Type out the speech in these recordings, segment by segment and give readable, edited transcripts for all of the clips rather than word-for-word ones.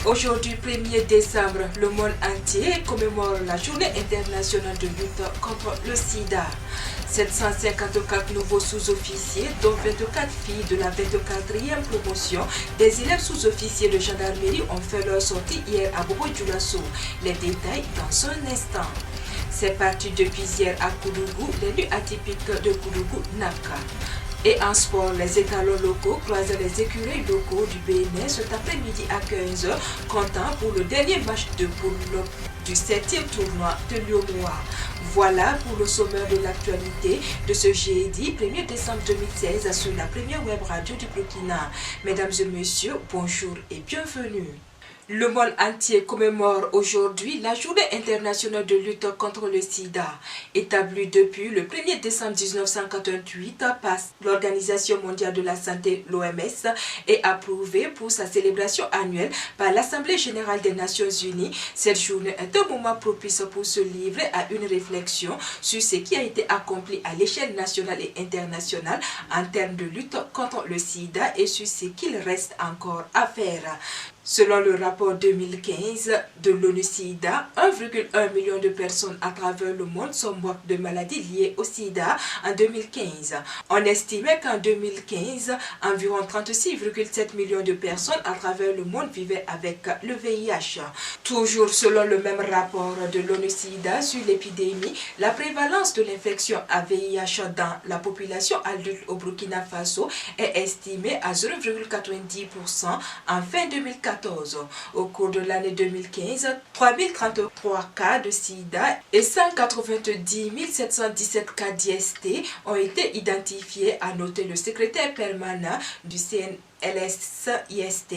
Aujourd'hui, 1er décembre, le monde entier commémore la journée internationale de lutte contre le sida. 754 nouveaux sous-officiers, dont 24 filles de la 24e promotion des élèves sous-officiers de gendarmerie ont fait leur sortie hier à Bobo-Dioulasso. Les détails dans un instant. C'est parti depuis hier à Koudougou, les nuits atypiques de Koudougou-Naka. Et en sport, les étalons locaux croisent les écureuils locaux du Bénin cet après-midi à 15h, comptant pour le dernier match de poule du 7e tournoi de Lyomoa. Voilà pour le sommaire de l'actualité de ce jeudi 1er décembre 2016 sur la première web radio du Burkina. Mesdames et messieurs, bonjour et bienvenue. Le monde entier commémore aujourd'hui la journée internationale de lutte contre le sida, établie depuis le 1er décembre 1988 par l'Organisation mondiale de la santé, l'OMS, et approuvée pour sa célébration annuelle par l'Assemblée générale des Nations unies. Cette journée est un moment propice pour se livrer à une réflexion sur ce qui a été accompli à l'échelle nationale et internationale en termes de lutte contre le sida et sur ce qu'il reste encore à faire. Selon le rapport 2015 de l'ONU-SIDA, 1,1 million de personnes à travers le monde sont mortes de maladies liées au sida en 2015. On estimait qu'en 2015, environ 36,7 millions de personnes à travers le monde vivaient avec le VIH. Toujours selon le même rapport de l'ONU-SIDA sur l'épidémie, la prévalence de l'infection à VIH dans la population adulte au Burkina Faso est estimée à 0,90% en fin 2014. Au cours de l'année 2015, 3033 cas de sida et 190 717 cas d'IST ont été identifiés, a noté le secrétaire permanent du CNLS-IST,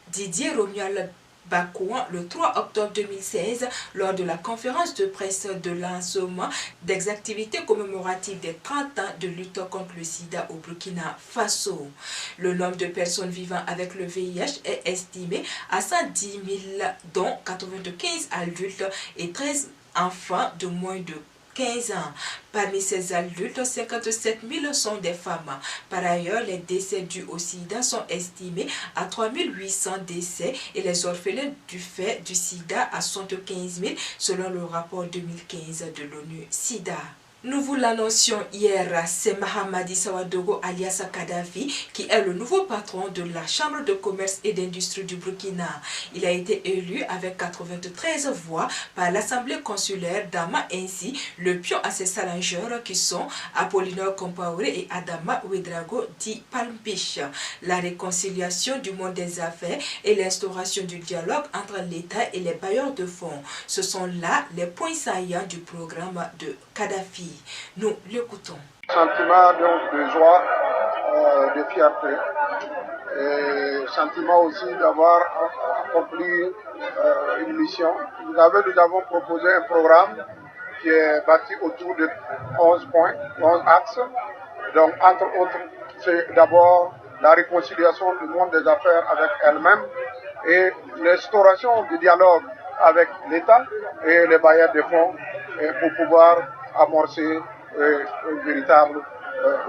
Didier Romuald Bakouan, le 3 octobre 2016 lors de la conférence de presse de lancement des activités commémoratives des 30 ans de lutte contre le sida au Burkina Faso. Le nombre de personnes vivant avec le VIH est estimé à 110 000, dont 95 adultes et 13 enfants de moins de 15 ans. Parmi ces adultes, 57 000 sont des femmes. Par ailleurs, les décès dus au sida sont estimés à 3 800 décès et les orphelins du fait du sida à 75 000 selon le rapport 2015 de l'ONU-SIDA. Nous vous l'annoncions hier, c'est Mahamadi Sawadogo alias Kadhafi qui est le nouveau patron de la Chambre de commerce et d'industrie du Burkina. Il a été élu avec 93 voix par l'Assemblée consulaire, dama ainsi le pion à ses challengeurs qui sont Apollinaire Compaoré et Adama Ouedraogo dit Palmpiche. La réconciliation du monde des affaires et l'instauration du dialogue entre l'État et les bailleurs de fonds. Ce sont là les points saillants du programme de Kadhafi. Nous l'écoutons. Sentiment donc de joie, de fierté, et sentiment aussi d'avoir accompli une mission. Nous avons proposé un programme qui est bâti autour de 11 points, 11 axes. Donc entre autres, c'est d'abord la réconciliation du monde des affaires avec elle-même et l'instauration du dialogue avec l'État et les bailleurs de fonds pour pouvoir amorcer un véritable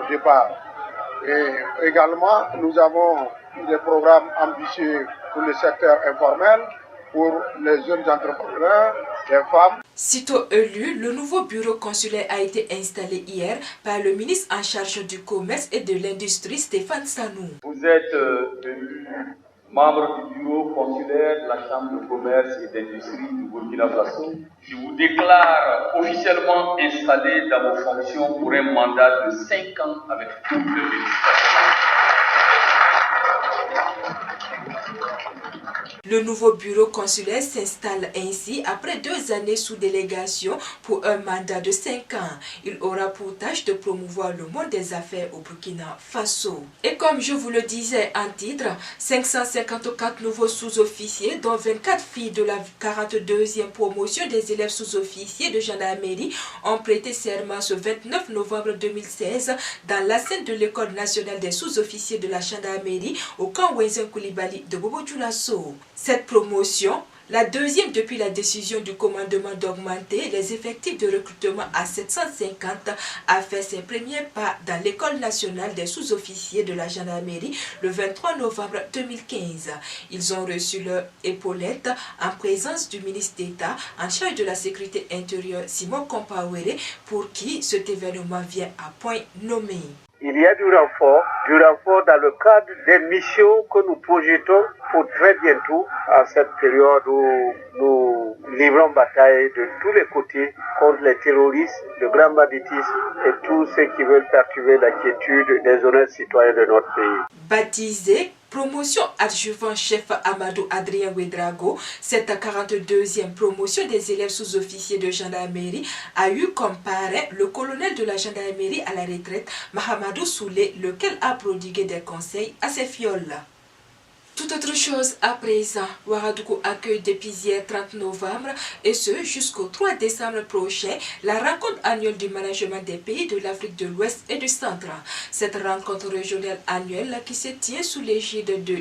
départ. Et également, nous avons des programmes ambitieux pour le secteur informel, pour les jeunes entrepreneurs, les femmes. Sitôt élu, le nouveau bureau consulaire a été installé hier par le ministre en charge du commerce et de l'industrie, Stéphane Sanou. Vous êtes élu membre du bureau consulaire de la Chambre de commerce et d'industrie du Burkina Faso. Je vous déclare officiellement installé dans vos fonctions pour un mandat de 5 ans avec toutes les félicitations. Le nouveau bureau consulaire s'installe ainsi après 2 années sous délégation pour un mandat de 5 ans. Il aura pour tâche de promouvoir le monde des affaires au Burkina Faso. Et comme je vous le disais en titre, 554 nouveaux sous-officiers, dont 24 filles de la 42e promotion des élèves sous-officiers de gendarmerie, ont prêté serment ce 29 novembre 2016 dans l'enceinte de l'École nationale des sous-officiers de la gendarmerie au camp Wenzen Koulibaly de Bobo-Dioulasso. Cette promotion La deuxième depuis la décision du commandement d'augmenter les effectifs de recrutement à 750 a fait ses premiers pas dans l'École nationale des sous-officiers de la gendarmerie le 23 novembre 2015. Ils ont reçu leur épaulette en présence du ministre d'État en charge de la sécurité intérieure Simon Compaoré, pour qui cet événement vient à point nommé. Il y a du renfort dans le cadre des missions que nous projetons pour très bientôt, à cette période où nous livrons bataille de tous les côtés contre les terroristes, le grand banditisme et tous ceux qui veulent perturber la quiétude des honnêtes citoyens de notre pays. Baptisé promotion adjuvant-chef Amadou Adrien Ouedraogo, cette 42e promotion des élèves sous-officiers de gendarmerie a eu comme parrain le colonel de la gendarmerie à la retraite, Mahamadou Soulé, lequel a prodigué des conseils à ses fioles. Tout autre chose à présent, Ouagadougou accueille depuis hier 30 novembre et ce jusqu'au 3 décembre prochain la rencontre annuelle du management des pays de l'Afrique de l'Ouest et du Centre. Cette rencontre régionale annuelle qui se tient sous l'égide de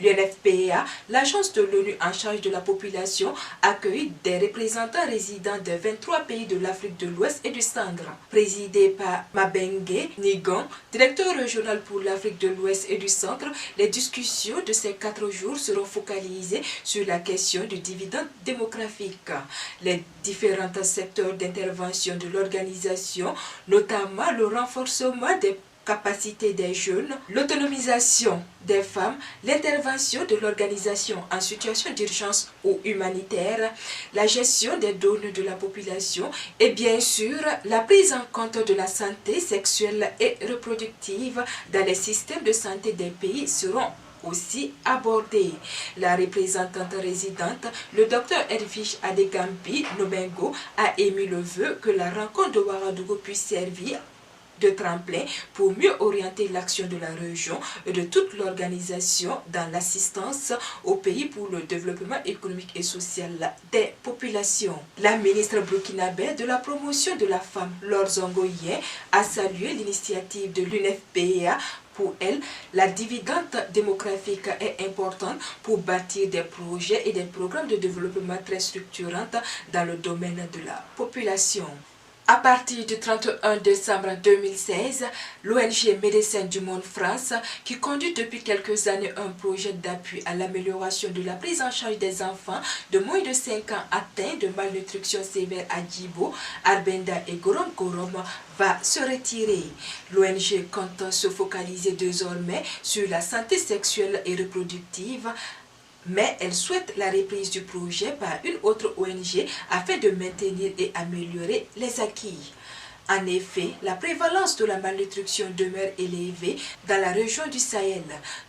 l'UNFPA, l'agence de l'ONU en charge de la population, accueille des représentants résidents de 23 pays de l'Afrique de l'Ouest et du Centre. Présidé par Mabengue Nigon, directeur régional pour l'Afrique de l'Ouest et du Centre, les discussions de ces 4 jours seront focalisées sur la question du dividende démographique. Les différents secteurs d'intervention de l'organisation, notamment le renforcement des capacité des jeunes, l'autonomisation des femmes, l'intervention de l'organisation en situation d'urgence ou humanitaire, la gestion des données de la population et bien sûr la prise en compte de la santé sexuelle et reproductive dans les systèmes de santé des pays seront aussi abordés. La représentante résidente, le Dr Edwige Adegambi Nobengo, a émis le vœu que la rencontre de Ouagadougou puisse servir de tremplin pour mieux orienter l'action de la région et de toute l'organisation dans l'assistance au pays pour le développement économique et social des populations. La ministre burkinabé de la promotion de la femme, Laure Zongoyen, a salué l'initiative de l'UNFPA. Pour elle, la dividende démographique est importante pour bâtir des projets et des programmes de développement très structurants dans le domaine de la population. À partir du 31 décembre 2016, l'ONG Médecins du Monde France, qui conduit depuis quelques années un projet d'appui à l'amélioration de la prise en charge des enfants de moins de 5 ans atteints de malnutrition sévère à Djibo, Arbenda et Gorom Gorom, va se retirer. L'ONG compte se focaliser désormais sur la santé sexuelle et reproductive, mais elle souhaite la reprise du projet par une autre ONG afin de maintenir et améliorer les acquis. En effet, la prévalence de la malnutrition demeure élevée dans la région du Sahel.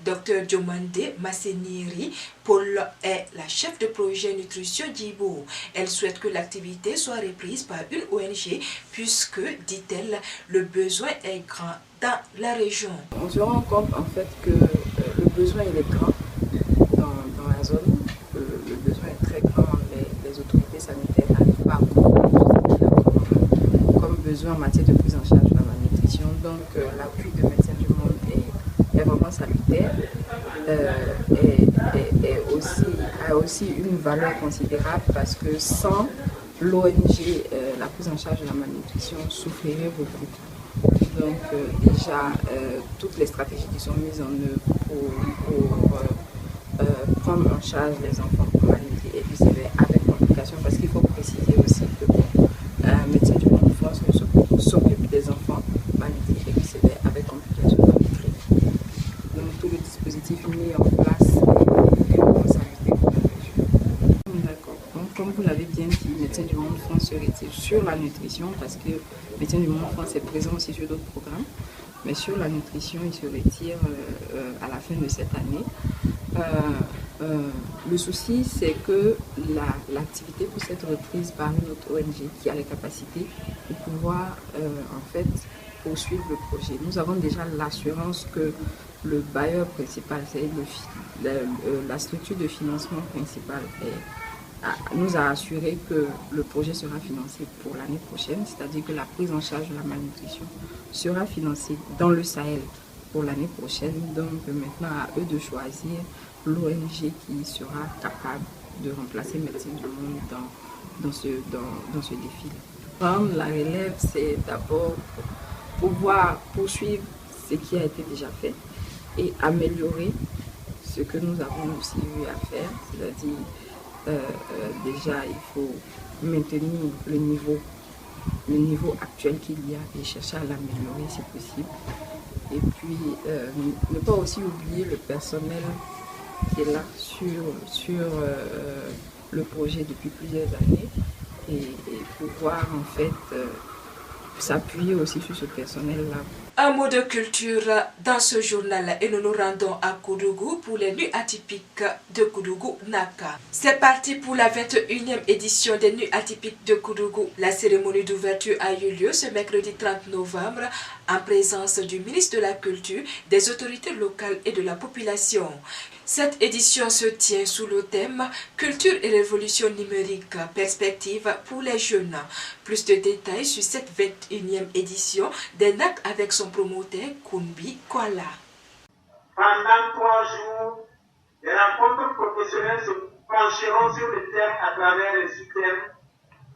Dr Diomande Masseniri Paul est la chef de projet Nutrition Djibo. Elle souhaite que l'activité soit reprise par une ONG puisque, dit-elle, le besoin est grand dans la région. On se rend compte en fait que le besoin il est grand dans la zone. Le besoin est très grand. Les autorités sanitaires n'arrivent pas à comme besoin en matière de prise en charge de la malnutrition. Donc l'appui de Médecins du Monde est vraiment salutaire et a aussi une valeur considérable parce que sans l'ONG, la prise en charge de la malnutrition souffrirait beaucoup. Donc déjà, toutes les stratégies qui sont mises en œuvre pour prendre en charge les enfants malnutris et sévères avec complications, parce qu'il faut préciser aussi que Médecins du Monde France s'occupe des enfants malnutris et sévères avec complications malnutries. Donc tout le dispositif mis en place est vraiment salutaire pour la région. D'accord. Donc comme vous l'avez bien dit, Médecins du Monde France se retire sur la nutrition parce que Médecins du Monde France est présent aussi sur d'autres programmes. Mais sur la nutrition, il se retire à la fin de cette année. Le souci, c'est que l'activité puisse être reprise par une autre ONG qui a les capacités de pouvoir en fait poursuivre le projet. Nous avons déjà l'assurance que le bailleur principal, c'est la structure de financement principale, nous a assuré que le projet sera financé pour l'année prochaine, c'est-à-dire que la prise en charge de la malnutrition sera financée dans le Sahel pour l'année prochaine. Donc maintenant, à eux de choisir l'ONG qui sera capable de remplacer Médecins du Monde dans ce défilé. Prendre la relève, c'est d'abord pouvoir poursuivre ce qui a été déjà fait et améliorer ce que nous avons aussi eu à faire, c'est-à-dire déjà il faut maintenir le niveau actuel qu'il y a et chercher à l'améliorer si possible. Et puis ne pas aussi oublier le personnel qui est là sur le projet depuis plusieurs années et pouvoir en fait s'appuyer aussi sur ce personnel-là. Un mot de culture dans ce journal et nous nous rendons à Koudougou pour les nuits atypiques de Koudougou Naka. C'est parti pour la 21e édition des nuits atypiques de Koudougou. La cérémonie d'ouverture a eu lieu ce mercredi 30 novembre en présence du ministre de la Culture, des autorités locales et de la population. Cette édition se tient sous le thème Culture et révolution numérique, perspective pour les jeunes. Plus de détails sur cette 21e édition des NAC avec son promoteur Kumbi Kwala. Pendant 3 jours, les rencontres professionnelles se pencheront sur le thème à travers les sous-thèmes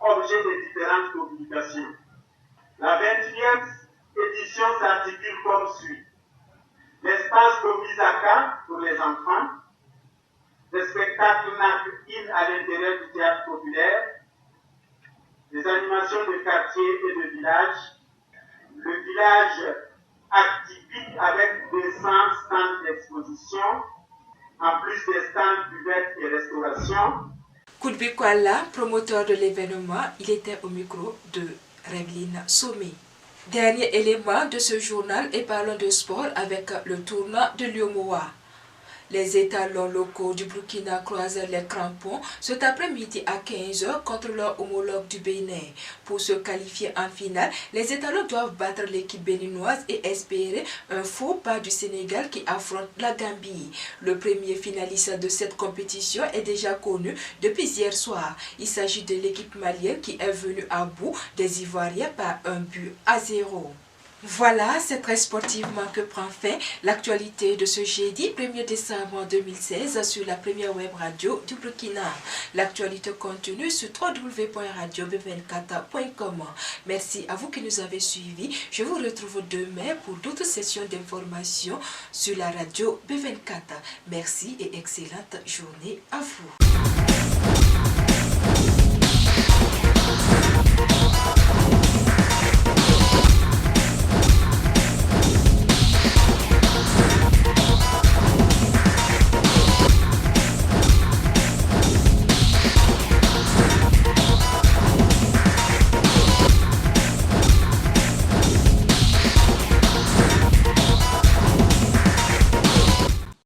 objets de différentes publications. La 21e édition s'articule comme suit. L'espace de mise à cas pour les enfants, les spectacles NAC à l'intérieur du théâtre populaire, les animations de quartier et de village, le village atypique avec 200 stands d'exposition, en plus des stands buvettes et restauration. Kumbi Kwala, promoteur de l'événement, il était au micro de Revelyne Somé. Dernier élément de ce journal et parlons de sport avec le tournoi de Lyomoa. Les étalons locaux du Burkina croisent les crampons cet après-midi à 15h contre leur homologue du Bénin. Pour se qualifier en finale, les étalons doivent battre l'équipe béninoise et espérer un faux pas du Sénégal qui affronte la Gambie. Le premier finaliste de cette compétition est déjà connu depuis hier soir. Il s'agit de l'équipe malienne qui est venue à bout des Ivoiriens par 1-0. Voilà, c'est très sportivement que prend fin l'actualité de ce jeudi 1er décembre 2016 sur la première web radio du Burkina. L'actualité continue sur www.radiob24.com. Merci à vous qui nous avez suivis. Je vous retrouve demain pour d'autres sessions d'information sur la radio B24. Merci et excellente journée à vous.